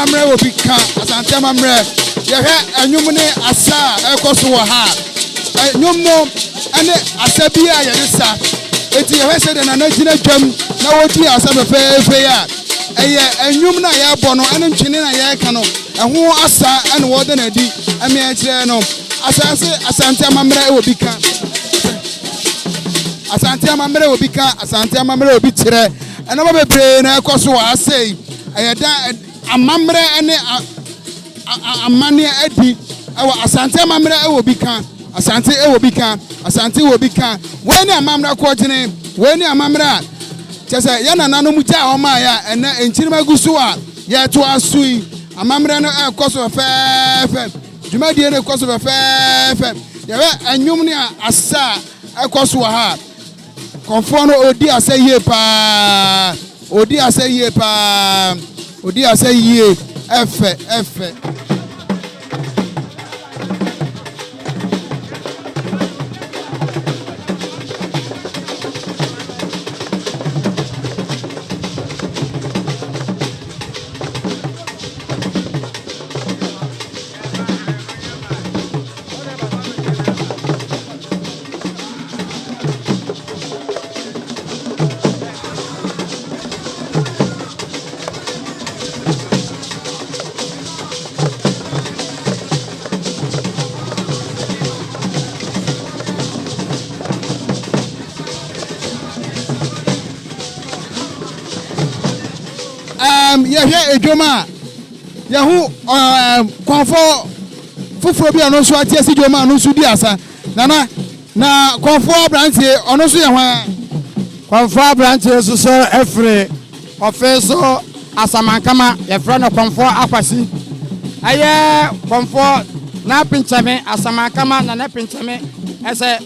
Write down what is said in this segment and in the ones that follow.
amamre will be can Asante amamre ye he enwum ne asa ekoso wo ha enwum no ene asabia ye sa eti ye se de na gina dwam na wodi asabe fefe ya eye enwum na ye bo no ene ntwene na ye ka no eho asa ene wo de na di ame a kire no Asante amamre will be can Asante amamre will be can Asante amamre will be kire ene wo bebre na ekoso wo asai ayeda amamre ene amane adi awa Asante amamre will be can Asante will be can Asante will be can when amamre ko gene when amamre chese ya na nanu mu ja o ma ya ene enchirima gusu a ya to asui amamre no ekoso fefe jumadi ene ekoso fefe ya we anwum ne asa ekoso ha Komfo no odi aseye pa odi aseye pa odi aseye efe yeah ejoma yahu Komfo fufuro bi anoso atiasi ejoma anoso di asa na Komfo branche onoso ye hwan Komfo branche so efre Offinso Asamankama ye friend Komfo Akwasi aye Komfo na pinchame Asamankama na pinchame ese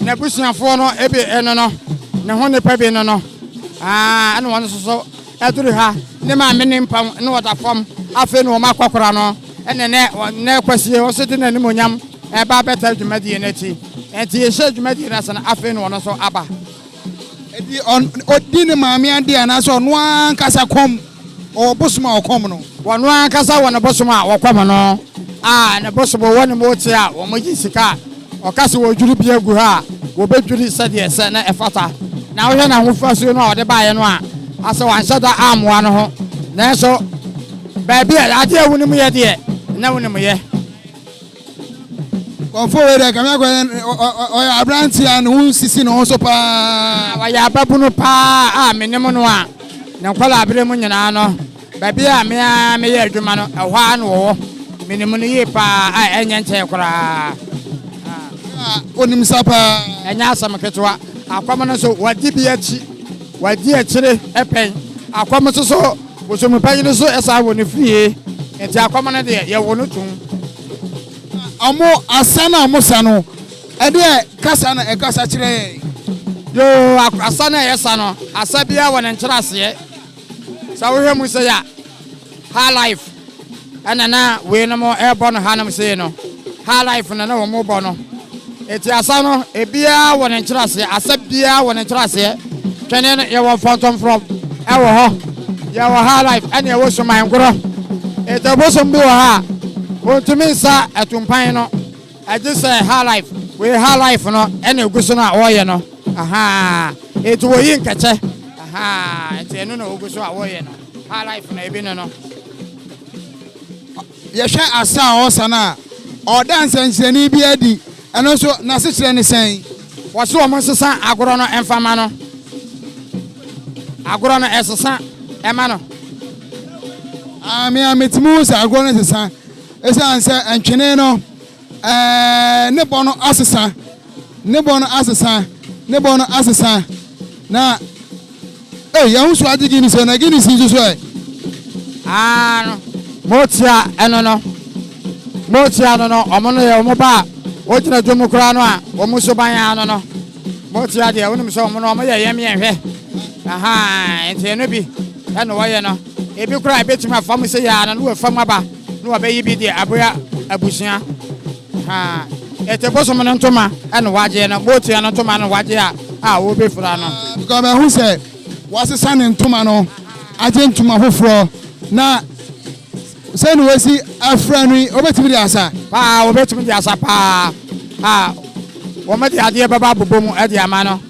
na busuafo no ebe eno no ne ho ne pa bi no no ene won so eduru ha ne ma mene mpam ne wota fam afi no ma kwakora no ene ne kwasie wo se de nanim onyam e ba beta dwumadi na ti enti ye hye dwumadi na sana afi no no so aba edi on odi ne maame ade ana so no an kasa kom o bosuma o kom no wono an kasa wono bosuma wo kom no ne bosubo woni mo ti a wo mo sika o kasa wo juru bia gu ha wo bedwuri sade se na efata na wo hwe na ho faso no o de ba ye no a asa wanshada amwa no ho na so baby ade awuni mu ye de na wuni mu ye Komfo we de kamya o ya abranti an hu sisi no so pa wa ya babu no pa menem no a na kwala Abibirem nyina no baby me ye adwuma no ehwa no wo menem no ye pa enye nche kora onim sapa enya asam ketwa akwam no so wadi bi achi wadi achire epen akwam so wosomu panyi so esa woni fie enti akwam no de ye wono tun amo asana amosa no e de kasa na e kasa kire yo asana yesa no asabia wona nkyerase sa wo hemu se ya high life na we no mo e bo no hanam se no high life na wo mo bo no eti asano ebia wona nkyerase asabia wona nkyerase twene no ye wo phantom from e wo ho ye wo high life ene wo so man goro eti bosom bi wo ha won't sa etumpan no age say high life we high life no ene eguso na woye no aha eti wo yi nkache aha eti eno na oguso a woye no high life na ebi no ye hwe asa osa na o dance nseni bi adi eno so na se kire ne sen wo so mo sesa agoro no emfama no agoro no esesa ema no ametimu sa agoro no sesa esa anse antwene no ne bono asesa na ya hu so adigi ni so na gini si so no motia eno no motia no omono ye omo ba o jina dwomu kura no a omo so ban ya no motia de wonum so omo no omo ye yem hwe aha enti eno bi eno waye no ebi kura ebetima fam se ya no we fam aba no wa be yi bi de aboya abusia ha ete bosom no ntoma eno waje no motia no ntoma no waje a wo be fura no because me hu se wasesa ne ntoma no aje ntoma foforo na send we see a friend we obetimi di asa pa obetimi di asa pa wo me di ade baba bobomu e di ama no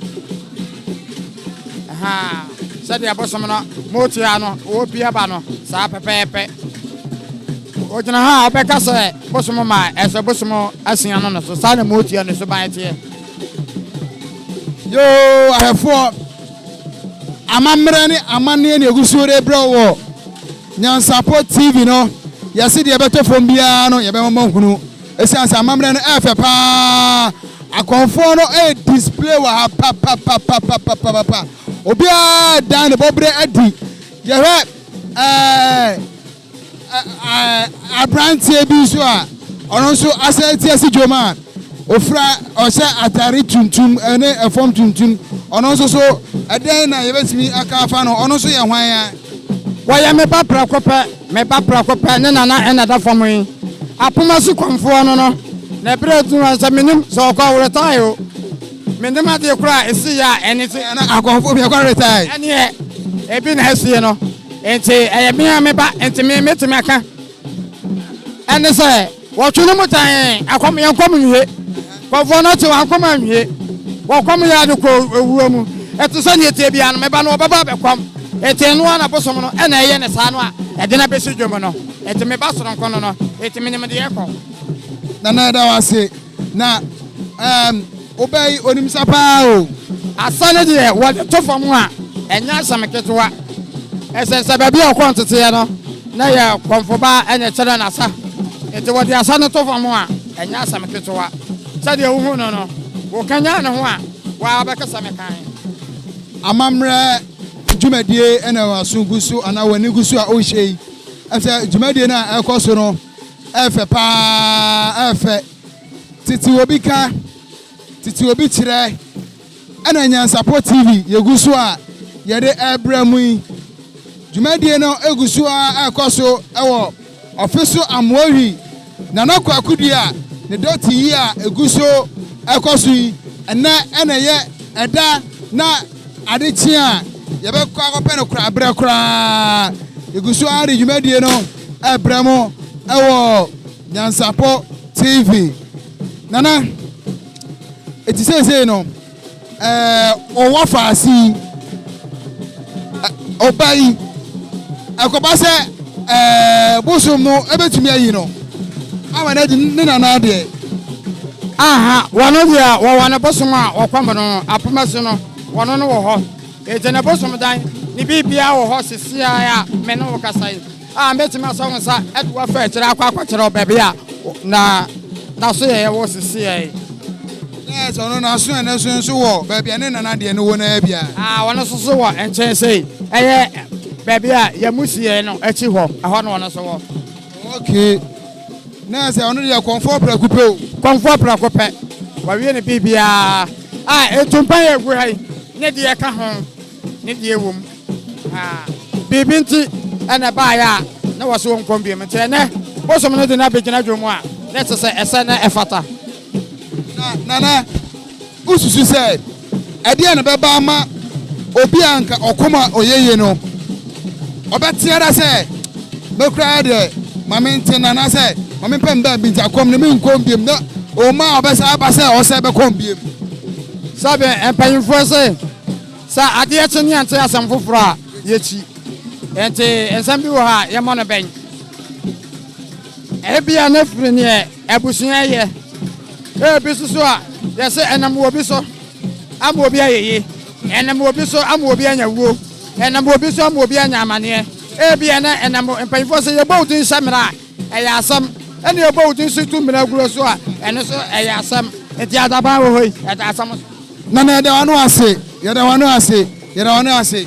said the Abosomano, Motiano, Opia Bano, Sa Pepe. Ojana, Becassa, Bosomoma, as a Bosomo, Asiano, so Sana Moti and the Sobiety. Yo, I have 4 Amani and Yogusure Bro. NYANSAPO TV, no. Yasi the better from Biano, Yabamonkunu. Essence Amamran F. A conform a display wa papa. Obia dan bobre adi. Je abrantie bi so a ono so aseti asijoma. Ofra ose atari tuntum ene efom tuntum. Ono so eden na yebetimi aka afa no ono so ye hwan ya. Waya me ba prakope ne nana enada fom yi. Apoma su Komfo no. Na bretu ansa minim so ko retire. Menim ade kura esi ya eniti na Komfo bi ko retire. Ene ebi na hesi no. Enti eye me ba enti me metimi aka. Ene se wo twunu mutan akom yankom nhwe. Komfo no te wankom anhwe. Wo kom ya de ko ewuo mu. Eto se ne etie bia no me ba no baba be kom. Enti no ana bosom no ene eye ne sa no a ede na besi dwom no. Enti me ba soro nkono no. Enti me ne me de yeko. Na da wase na obey onimsapa o asane de wo to fam a enya asameketwa esense ba bi okwantete no na ya Komfo ba enya chere na asa ete wo de asane to fam a enya asameketwa sade wo hu no wo kanya ne ho a wa ba kasa mekan amamre jumadie ena waso gusu ana wani gusu a o hye ese jumadie na ekoso no efe pa efe titi obi kire ena NYANSAPO TV yegusu a yede Abibirem yi jumadie no egusu a ekoso ewo Offinso amohi na Kweku dia ne doti yi a egusu ekoso yi ena ye eda na adechi a yebe kwa akopɛ no kura abrɛ kura yegusu a de jumadie no Abibirem ewo NYANSAPO TV nana eti say no o wa faasi obai akoba se bosom no ebetumi ayi no awana di ne nana de wono dia wo wana bosom a wokwam no apomase no wono no wo ho ete na bosom dan ni bibia wo ho sesia ya me no wo kasai metimi aso nsa edwa fa kire akwa kire obabe a na so ye wo sesia yi yes ono na so ene so wo baby ene nana de ne wo na bia wono so wo enchen sei eye baby a ya musie no achi ho ho no wono so wo okay na se ono de Komfo prakupe o Komfo prakupe wa wie ne bibia etumpan egu hai ne de ka ho ne de ewom bibinti ene ba ya na wo so nkom bi mte ne bosom no de na begina dwomu a ne se ese na efata nana ususu said ede na beba ama obi anka okoma oyeye no obetiara se mekra de mamente nana se mame pemba bi ntakom ne menkom biem na o ma obesa abase o se be kom biem sabe empanyfo se sa ade eche ne ante asam foforo a yechi ente ensam bi wo ha ye mo no ben ebia na firi ne ebusuan ye bi so a ye se enam wo bi so am obi ayeye enam wo bi so am obi anyawo enam wo bi so am obi anyamane ebia na enam empanyfo se ye bawdin samira eya asam ene ye bawdin so tu mira guro so a ene so eya asam enti adaba wo hoi eta asam nana de wanu ase ye de wanu ase